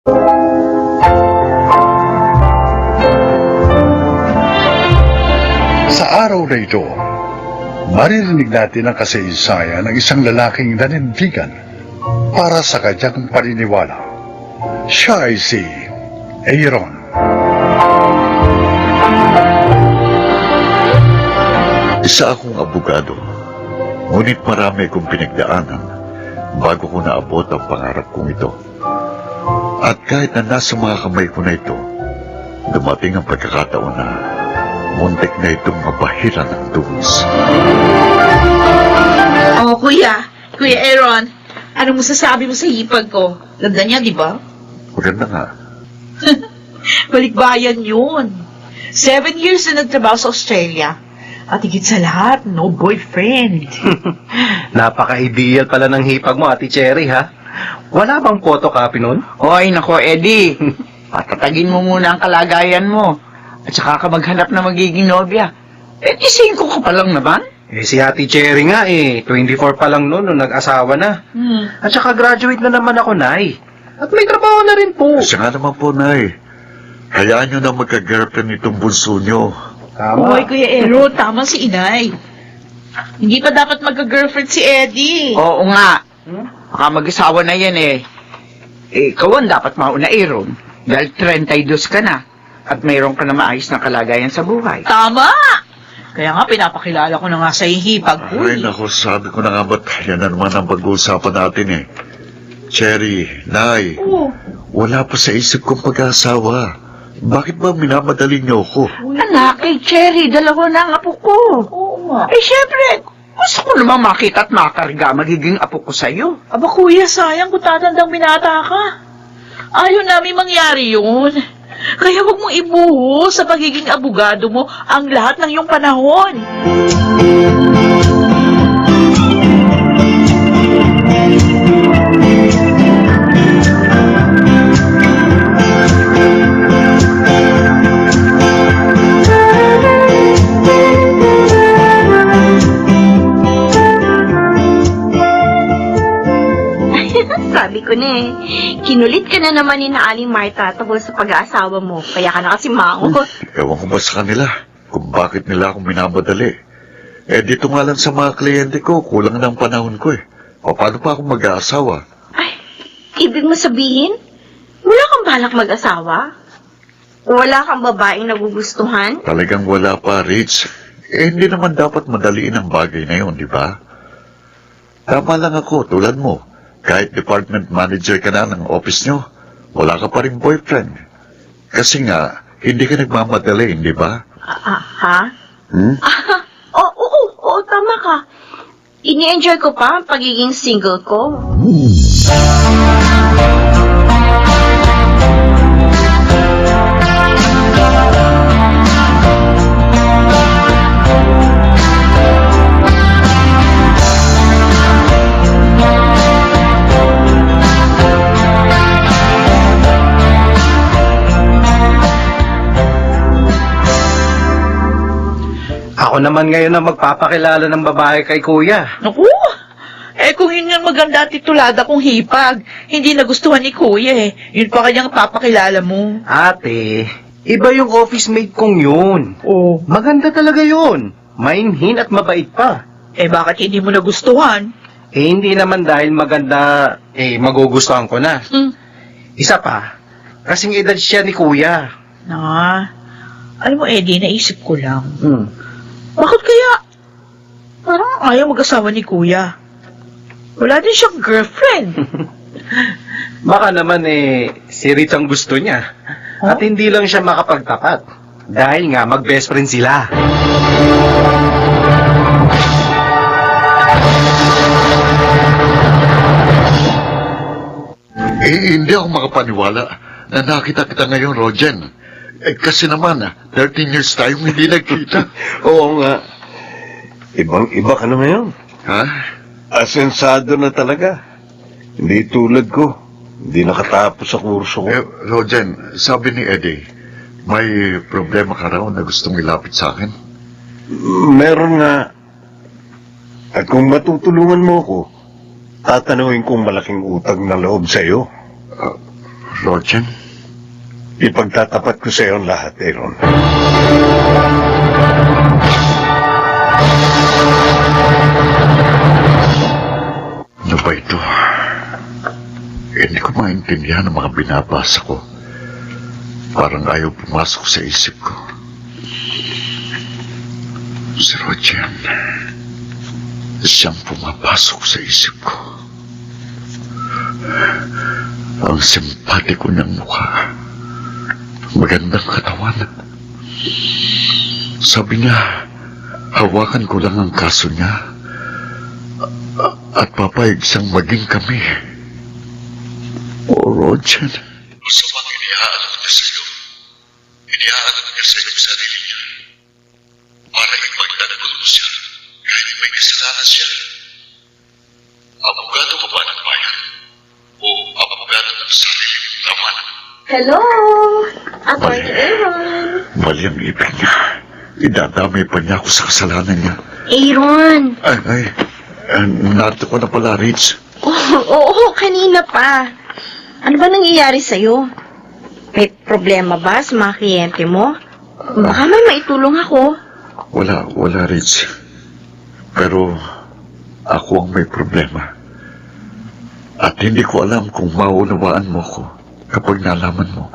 Sa araw na ito, maririnig natin ang kasaysayan ng isang lalaking nanindigan para sa kanyang paniniwala. Siya ay si Aaron. Isa akong abogado, ngunit marami akong pinagdaanan bago ko naabot ang pangarap kong ito. At kahit na nasa mga kamay ko na ito, dumating ang pagkakataon na muntik na itong mabahiran ng dungis. Oh, Kuya Aaron, anong masasabi mo sa hipag ko? Ganda niya, di ba? Maganda nga. Balikbayan yun. 7 years na nagtrabaho sa Australia. At higit sa lahat, no boyfriend. Napaka-ideal pala ng hipag mo, Ate Cherry, ha? Wala bang photocopy nun? Oy, nako, Eddie. Patatagin mo muna ang kalagayan mo. At saka ka maghanap na magiging nobya. Eh, 5 ka pa lang naman. Eh, si Ate Cherry nga 24 pa lang noon nung nag-asawa na. At saka graduate na naman ako, Nay. At may trabaho na rin po. Kasi nga naman po, Nay. Hayaan nyo na magka-girlfriend itong bunso nyo. Tama. Hoy, Kuya Aaron, tama si Inay. Hindi pa dapat magka-girlfriend si Eddie. Oo nga. Baka mag-asawa na yan eh. Eh, ikaw ang dapat mauna, Aaron. Dahil 32 ka na. At mayroon ka na maayos na kalagayan sa buhay. Tama! Kaya nga, pinapakilala ko na nga sa hipag ko. Ay, naku, sabi ko na nga ba't yan na naman ang pag-uusapan natin eh. Cherry, Nay, wala pa sa isip kong pag-asawa. Bakit ba minamadali niyo ako? Anak, eh, Cherry, 2 na ang apo ko. Oo nga. Eh, syempre, gusto ko naman makita at makarga magiging apo ko sa'yo. Aba, Kuya, sayang kung tatandang binata ka. Ayaw namin mangyari yun. Kaya huwag mong ibuhos sa pagiging abogado mo ang lahat ng iyong panahon. Sabi ko na kinulit ka na naman ni na Aling Marta tungkol sa pag-aasawa mo. Kaya ka na kasi mangot. Ewan ko ba sa kanila kung bakit nila akong minamadali. Eh, dito nga lang sa mga kliyente ko, kulang na ang panahon ko eh. O, paano pa akong mag-aasawa? Ay, ibig mo sabihin, wala kang balak mag-asawa? Wala kang babaeng nagugustuhan? Talagang wala pa, Rich. Eh, hindi naman dapat madaliin ang bagay na yun, di ba? Tama lang ako, tulad mo. Kahit department manager ka na ng office nyo, wala ka pa rin boyfriend. Kasi nga, hindi ka nagmamadali, hindi ba? Ha? Hmm? Oo, tama ka. Ini-enjoy ko pa ang pagiging single ko. Ako naman ngayon na magpapakilala ng babae kay Kuya. Naku! Eh kung yun yung maganda at titulada kong hipag, hindi nagustuhan ni Kuya eh. Yun pa kanyang papakilala mo. Ate, iba yung office mate kong yun. Oh. Maganda talaga yun. Mainhin at mabait pa. Eh bakit hindi mo nagustuhan? Eh, hindi naman dahil maganda, magugustuhan ko na. Isa pa, kasing edad siya ni Kuya. Alam mo Eddie, naisip ko lang. Bakit kaya parang ayaw mag-asawa ni Kuya? Wala din siyang girlfriend. Baka naman si Rich ang gusto niya. At hindi lang siya makapagtapat. Dahil nga mag-best friend sila. Eh, hindi ako makapaniwala na nakita kita ngayon, Rogen. Eh, kasi naman, 13 years tayong hindi nagkita. Oo nga. Ibang-iba ka na ngayon. Ha? Asensado na talaga. Hindi tulad ko. Hindi nakatapos sa kurso ko. Eh, Rogen, sabi ni Eddie, may problema ka raw na gustong ilapit sa akin? Meron nga. At kung matutulungan mo ko, tatanungin kong malaking utang na loob sa iyo. Rogen, Ipagtatapat ko sa iyo ang lahat, Aaron. ano ba ito? Hindi ko maintindihan ang mga binabasa ko. Parang ayaw pumasok sa isip ko. Si Rogen, siyang pumapasok sa isip ko. Ang simpatiko niyang mukha. Magandang katawan. Sabi niya, hawakan ko lang ang kaso niya at papayag siyang maging kami. O Rogen, sa mga iniaalok niya sa iyo, iniaalok niya sa iyo ang sarili niya para ipagtanggol mo siya kahit may kasalanan siya. Abogado ka ba ng bayan o abogado ng sarili mong laman? Hello! Attorney Aaron. Mali ang ibig niya. Idadamay pa niya ako sa kasalanan niya. Aaron! Narito ko na pala, Rich. Oo, kanina pa. Ano ba nangyayari sa'yo? May problema ba sa mga kliyente mo? Baka may maitulong ako. Wala, Rich. Pero ako ang may problema. At hindi ko alam kung maunawaan mo ko kapag nalaman mo.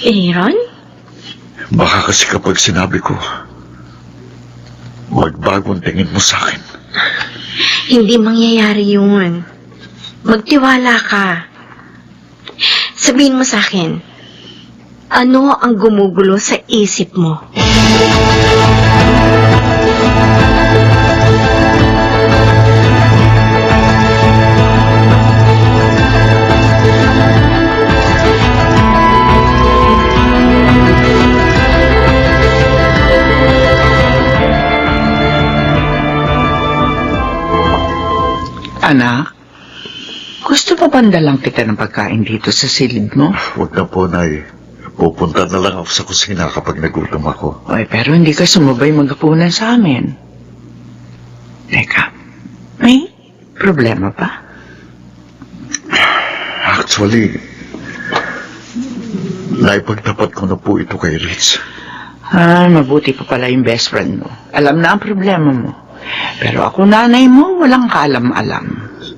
Aaron? Baka kasi kapag sinabi ko, magbagong tingin mo sa akin. Hindi mangyayari yun. Magtiwala ka. Sabihin mo sa akin, ano ang gumugulo sa isip mo? Anak, gusto mo bandalang kita ng pagkain dito sa silid mo? Huwag na po, Nay. Pupunta na lang ako sa kusina kapag nagutom ako. Ay, pero hindi ka sumabay maghapunan sa amin. Teka, may problema pa? Actually, naipagtapat ko na po ito kay Rich. Mabuti pa pala yung best friend mo. Alam na ang problema mo. Pero ako nanay mo, walang kaalam-alam.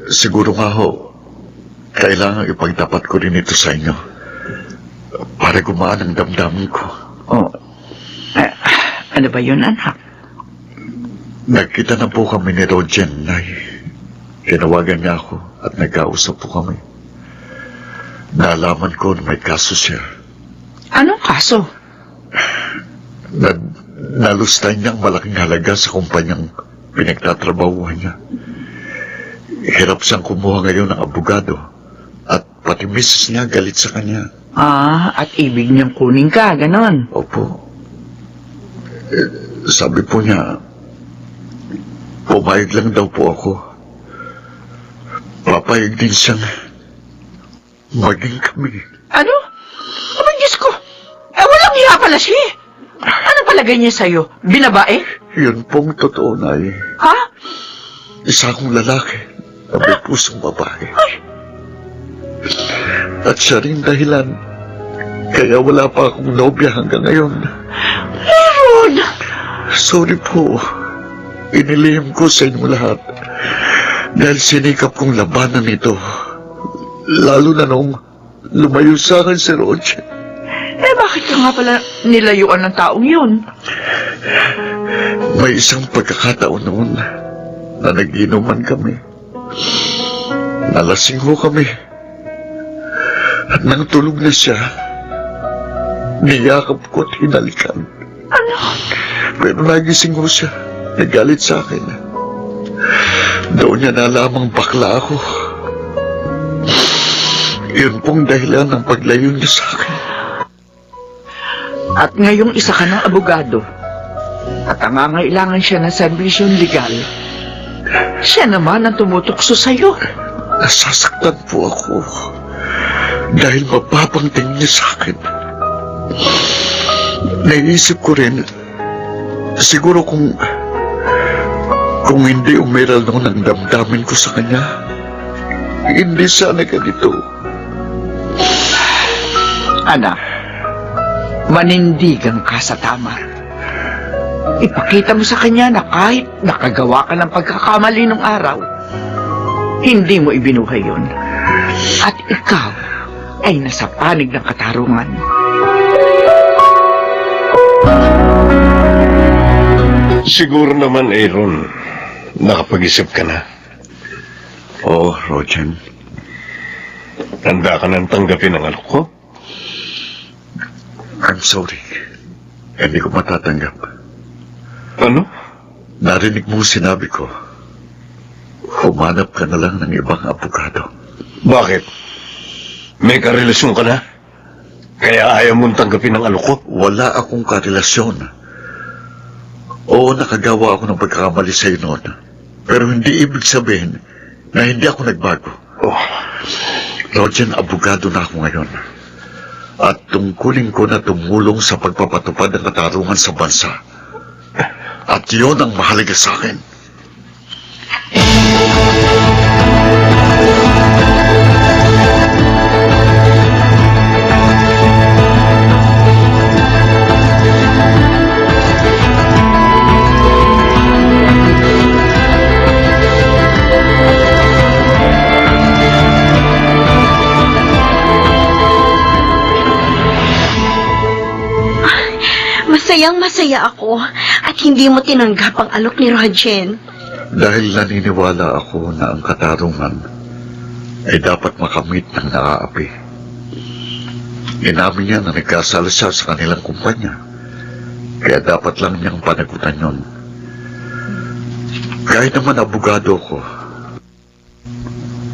Siguro nga ho, kailangan ipagtapat ko rin ito sa inyo para gumaan ang damdamin ko. Oh, ano ba yun, anak? Nagkita na po kami ni Rogen, Nay. Tinawagan niya ako at nagkausap po kami. Naalaman ko na may kaso siya. Anong kaso? Nalustay niya ang malaking halaga sa kumpanyang pinagtatrabahuhan niya. Hirap siyang kumuha ngayon ng abogado at pati misis niya galit sa kanya. At ibig niyang kunin ka, ganon. Opo. Sabi po niya, pumayag lang daw po ako. Papayag din siyang maging kami. Ano? Abang Diyos ko! Walang hiya pala siya. Ano palagay niya sa'yo? Binabae? Yun pong totoo, Nay. Ha? Isa akong lalaki na may pusong babae. At siya rin dahilan kaya wala pa akong nobya hanggang ngayon. Aaron! Sorry po. Inilihim ko sa inyo lahat dahil sinikap kong labanan ito. Lalo na nung lumayo sa akin si Roger. Bakit ka nga pala nilayuan ng taong yun? May isang pagkakataon noon na nag-inuman kami. Nalasing ho kami. At nang tulog na siya, niyakap ko at hinalikan. Ano? Pero nagising ho siya. Nagalit sa akin. Doon niya nalamang bakla ako. Yun pong dahilan ng paglayo niya sa akin. At ngayong isa ka ng abogado at nangangailangan siya ng serbisyong legal, siya naman ang tumutukso sa'yo. Nasasaktan po ako dahil mababang tingin niya sa akin. Naisip ko rin, siguro kung hindi umiral noon ang damdamin ko sa kanya, hindi sana ganito. Anak, manindigan ka sa tama. Ipakita mo sa kanya na kahit nakagawa ka ng pagkakamali nung araw, hindi mo ibinuhay yun. At ikaw ay nasa panig ng katarungan. Siguro naman, Aaron, nakapag-isip ka na. Oo, Rogen. Handa ka nang tanggapin ang alok ko? I'm sorry. Hindi ko matatanggap. Ano? Narinig mo sinabi ko. Humanap ka na lang ng ibang abogado. Bakit? May karelasyon ka na? Kaya ayaw mong tanggapin ang alok ko? Wala akong karelasyon. Oo, nakagawa ako ng pagkakamali sa'yo noon. Pero hindi ibig sabihin na hindi ako nagbago. Oh, Rogen, abogado na ako ngayon. At tungkulin ko na tumulong sa pagpapatupad ng katarungan sa bansa. At yun ang mahalaga sa akin. Masayang masaya ako at hindi mo tinanggap ang alok ni Rogen. Dahil naniniwala ako na ang katarungan ay dapat makamit ng naaapi. Inamin niya na nagkasala siya sa kanilang kumpanya. Kaya dapat lang niyang panagutan yun. Kahit naman abogado ko,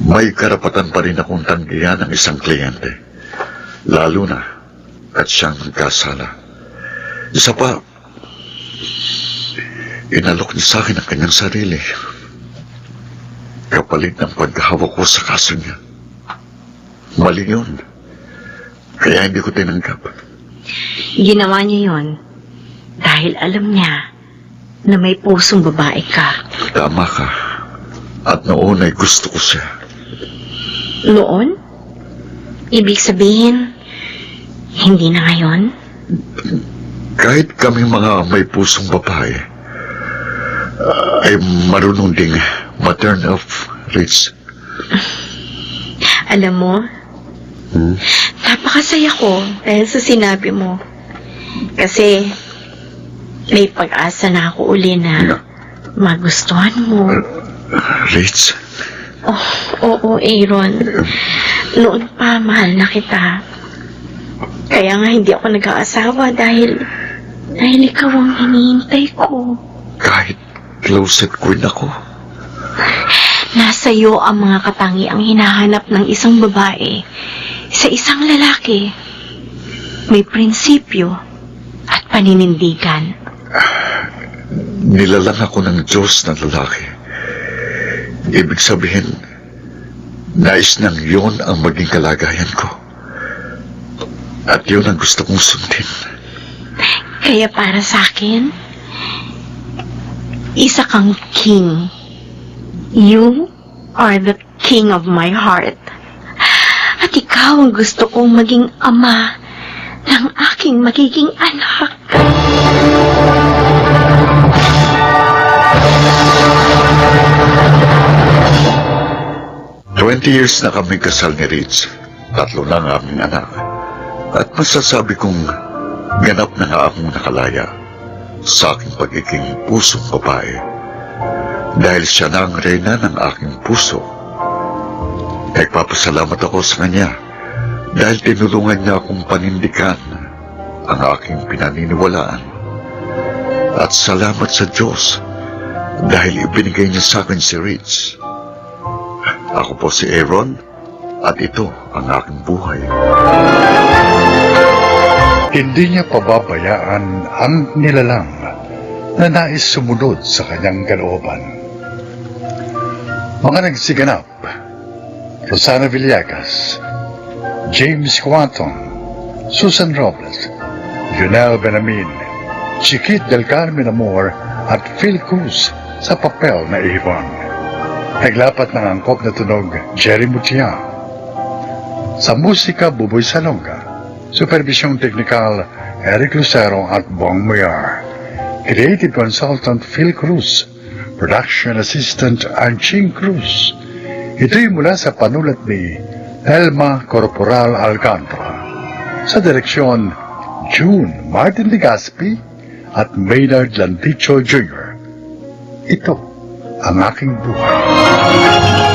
may karapatan pa rin akong tanggihan ng isang kliyente. Lalo na at siyang nagkasala. Isa pa, inalok niya sa akin ang kanyang sarili. Kapalit ng paghahawak ko sa kaso niya. Mali yun. Kaya hindi ko tinanggap. Ginawa niya yon dahil alam niya na may pusong babae ka. Tama ka. At noon ay gusto ko siya. Noon? Ibig sabihin, hindi na ngayon? Kahit kami mga may pusong babae, ay marunong ding ma-turn off, Rich. Alam mo, napakasaya ko dahil sa sinabi mo. Kasi may pag-asa na ako uli na magustuhan mo. Rich? Oh, oo, Aaron. Noon pa, mahal na kita. Kaya nga hindi ako nag-aasawa dahil ikaw ang hinihintay ko. Kahit closet queen ako. Nasa iyo ang mga katangiang hinahanap ng isang babae sa isang lalaki. May prinsipyo at paninindigan. Nilalang ako ng Diyos na lalaki. Ibig sabihin, nais nang yun ang maging kalagayan ko. At yun ang gusto kong sundin. Kaya para sa akin, isa kang king. You are the king of my heart. At ikaw ang gusto kong maging ama ng aking magiging anak. Years na kami kasal ni Rich. 3 na ang aming anak. At masasabi kong ganap na nga akong nakalaya sa aking pagiging pusong babae. Dahil siya na ang reyna ng aking puso. Nagpapasalamat ako sa kanya dahil tinulungan niya akong panindigan ang aking pinaniniwalaan. At salamat sa Diyos dahil ibinigay niya sa akin si Rich. Ako po si Aaron at ito ang aking buhay. Hindi niya pababayaan ang nilalang na nais sumunod sa kanyang kalooban. Mga nagsiganap, Rosana Villegas, James Quanton, Susan Robles, Junel Benamin, Chiquit del Carmen Amor at Phil Cruz sa papel na Avon. Naglapat ng angkop na tunog, Jerry Mutia. Sa musika, Buboy Salonga. Supervisyong Teknikal, Eric Lucero at Bong Muyar. Creative Consultant, Phil Cruz. Production Assistant, Anching Cruz. Ito'y mula sa panulat ni Elma Corporal Alcantara. Sa direksyon, June Martin Legaspi at Maynard Lanticho Jr. Ito ang aking buhay.